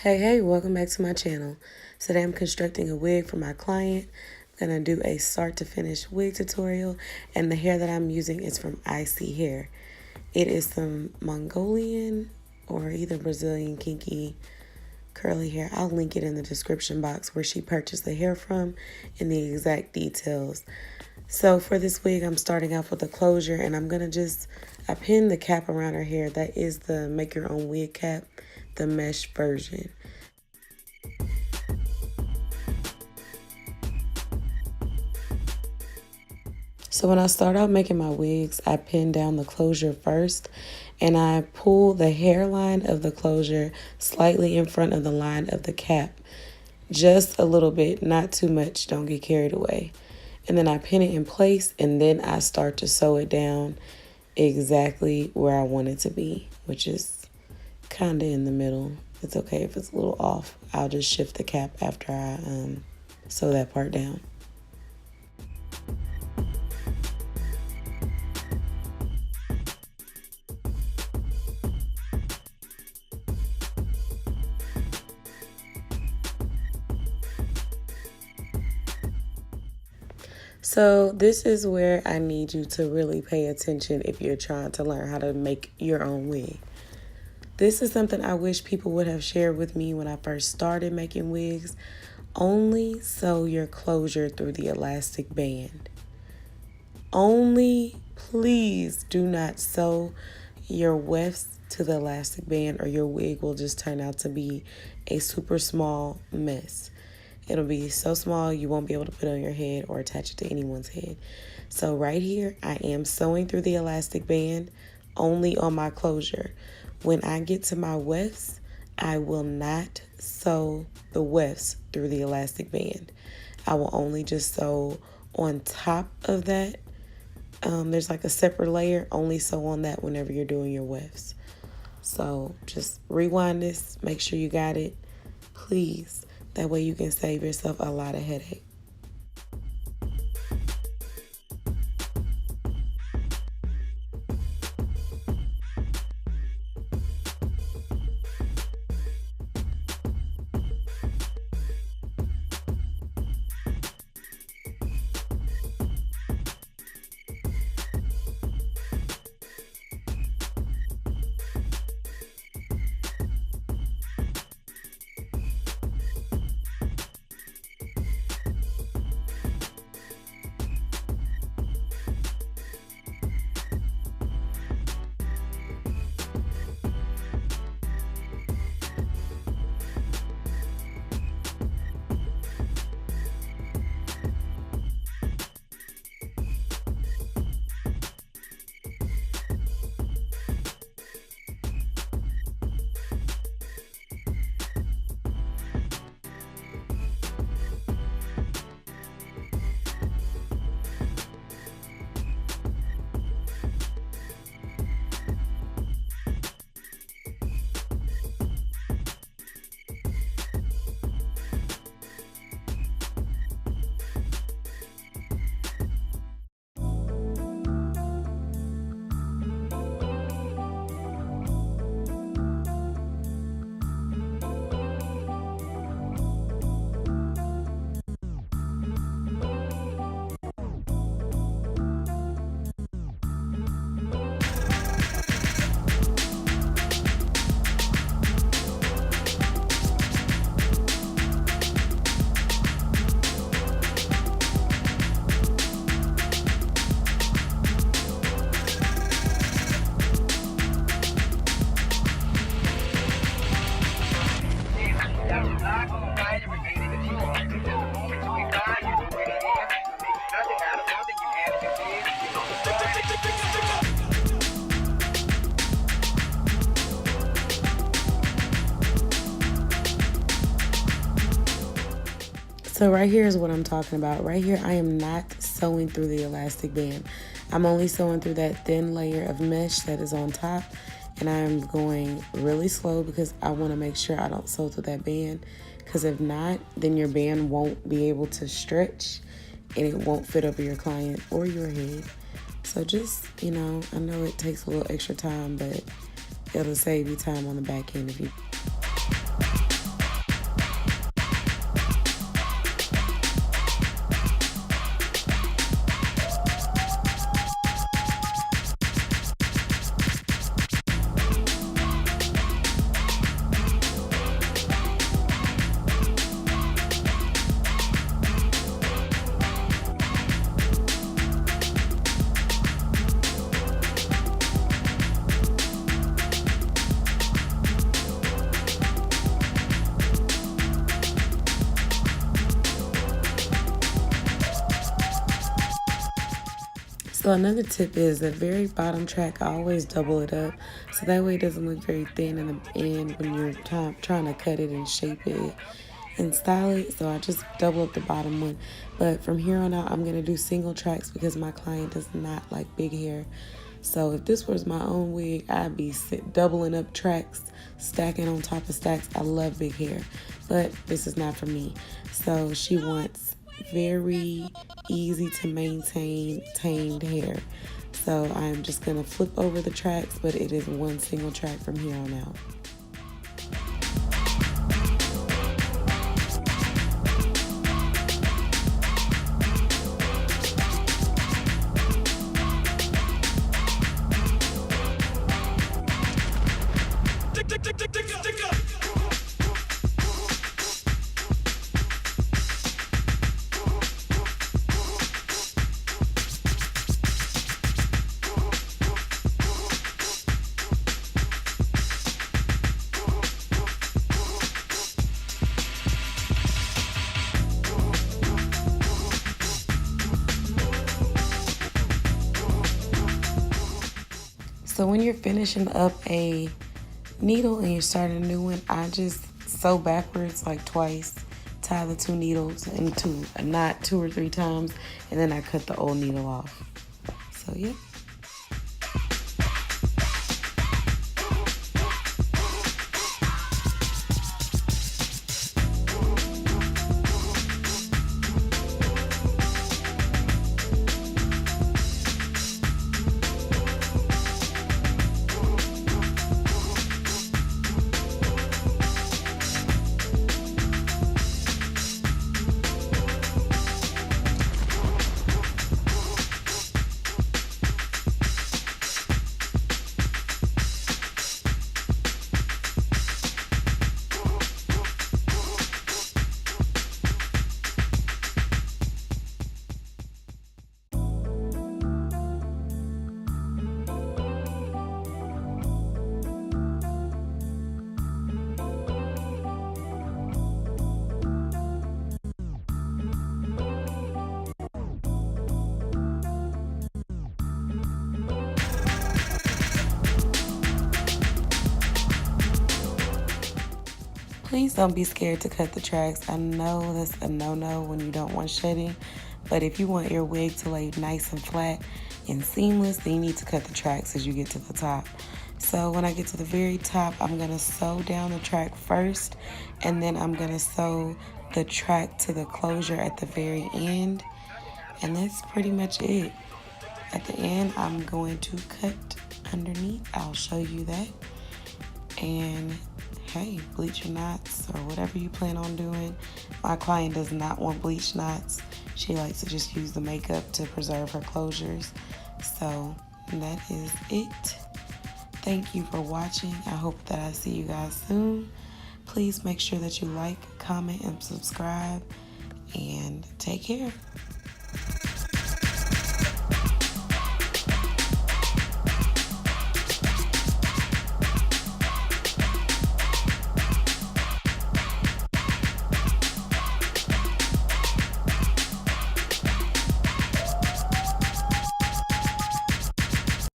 Hey, welcome back to my channel. Today I'm constructing a wig for my client. I'm going to do a start to finish wig tutorial, and the hair that I'm using is from ISEE hair. It is some Mongolian or either Brazilian kinky curly hair. I'll link it in the description box where she purchased the hair from and the exact details. So for this wig, I'm starting off with a closure, and I'm going to I pinned the cap around her hair. That is the make your own wig cap, the mesh version. So when I start out making my wigs, I pin down the closure first, and I pull the hairline of the closure slightly in front of the line of the cap. Just a little bit, not too much, don't get carried away. And then I pin it in place, and then I start to sew it down exactly where I want it to be, which is kind of in the middle. It's okay if it's a little off. I'll just shift the cap after I sew that part down. So this is where I need you to really pay attention if you're trying to learn how to make your own wig. This is something I wish people would have shared with me when I first started making wigs. Only sew your closure through the elastic band. Only, please do not sew your wefts to the elastic band, or your wig will just turn out to be a super small mess. It'll be so small you won't be able to put it on your head or attach it to anyone's head. So right here, I am sewing through the elastic band only on my closure. When I get to my wefts, I will not sew the wefts through the elastic band. I will only just sew on top of that. There's like a separate layer, only sew on that whenever you're doing your wefts. So just rewind this, make sure you got it, please. That way you can save yourself a lot of headache. So right here is what I'm talking about. Right here, I am not sewing through the elastic band. I'm only sewing through that thin layer of mesh that is on top, and I'm going really slow because I want to make sure I don't sew through that band, because if not, then your band won't be able to stretch and it won't fit over your client or your head. So just, I know it takes a little extra time, but it'll save you time on the back end if you So another tip is the very bottom track, I always double it up so that way it doesn't look very thin in the end when you're trying to cut it and shape it and style it. So I just double up the bottom one. But from here on out, I'm going to do single tracks because my client does not like big hair. So if this was my own wig, I'd be doubling up tracks, stacking on top of stacks. I love big hair, but this is not for me. So she wants very easy to maintain tamed hair. So I'm just going to flip over the tracks, but it is one single track from here on out. So when you're finishing up a needle and you're starting a new one, I just sew backwards like twice, tie the two needles into a knot 2 or 3 times, and then I cut the old needle off. So yeah. Please don't be scared to cut the tracks. I know that's a no-no when you don't want shedding, but if you want your wig to lay nice and flat and seamless, then you need to cut the tracks as you get to the top. So when I get to the very top, I'm going to sew down the track first, and then I'm going to sew the track to the closure at the very end, and that's pretty much it. At the end, I'm going to cut underneath. I'll show you that. And hey, bleach your knots or whatever you plan on doing. My client does not want bleach knots. She likes to just use the makeup to preserve her closures. So that is it. Thank you for watching. I hope that I see you guys soon. Please make sure that you like, comment, and subscribe. And take care.